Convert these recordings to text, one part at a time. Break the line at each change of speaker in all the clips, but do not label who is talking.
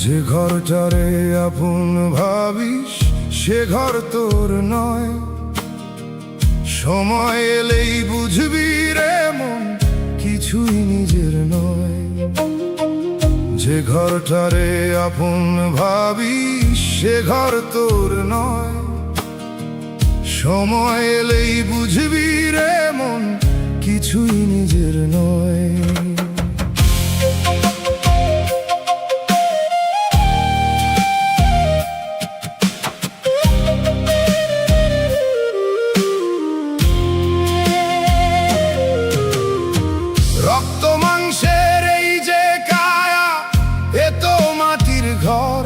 যে ঘরটারে আপন ভাবিস সে ঘর তোর নয়। সময় এলেই বুঝবি রে মন কিছুই নিজের নয়। যে ঘরটারে আপন ভাবিস সে ঘর তোর নয়। সময় এলেই বুঝবি রে মন কিছুই নিজের নয়। রক্ত মাংসের এই যে কায়া এ তো মাটির ঘর।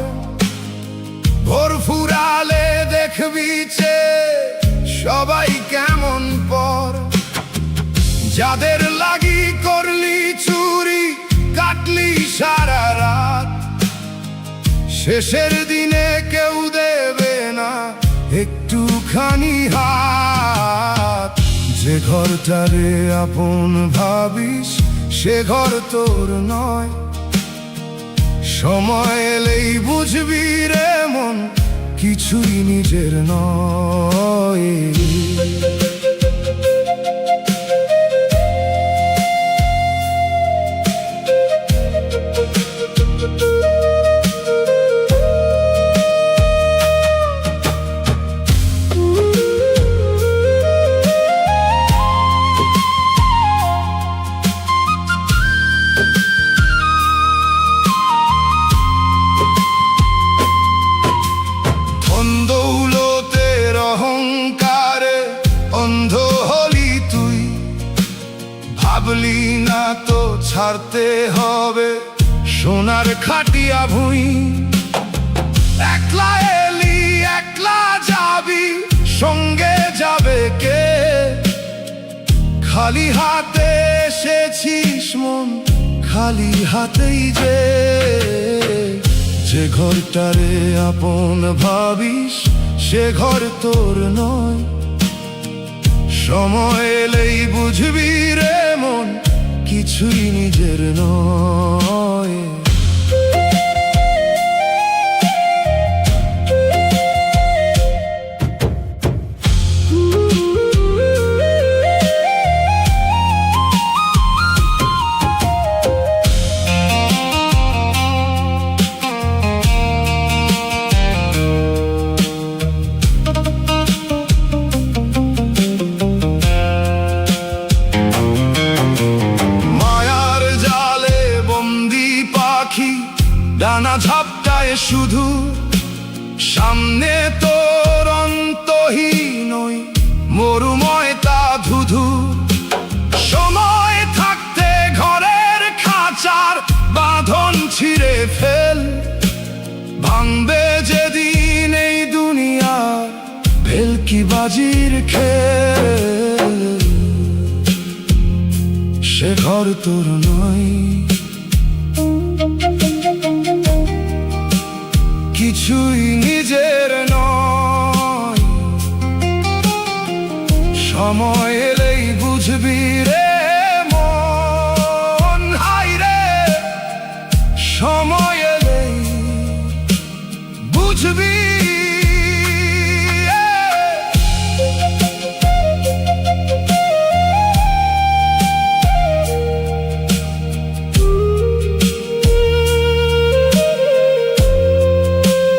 ভোর ফুরালে দেখবি সবাই কেমন পর। যাদের লাগি করলি চুরি কাটলি সারা রাত, শেষের দিনে কেউ দেবে না একটুখানি হাত। যে ঘরটারে আপন ভাবিস সে ঘর তোর নয়। সময় এলেই বুঝবি রে মন কিছুই নিজের নয়। দৌলতের অহংকারে অন্ধ হলি তুই, ভাবলি না তো ছাড়তে হবে সোনার খাটিয়া ভুঁই। একলা এলি একলা যাবি সঙ্গে যাবে কে? খালি হাতে এসেছিস মন খালি হাতেই যে ঘরটারে আপন ভাবিস সে ঘর তোর নয়। সময় এলেই বুঝবি রে মন কিছুই নিজের নয়। ডানা ঝাপটায় শুধু সামনে তোর অন্তহীন মরুময় তা ধুধু। সময় থাকতে ঘরের খাঁচার বাঁধন ছিঁড়ে ফেল, ভাঙবে যেদিন এই দুনিয়ার ভেলকিবাজির খেল। সে ঘর তোর নয়, কিছুই নিজের নয়। সময়ে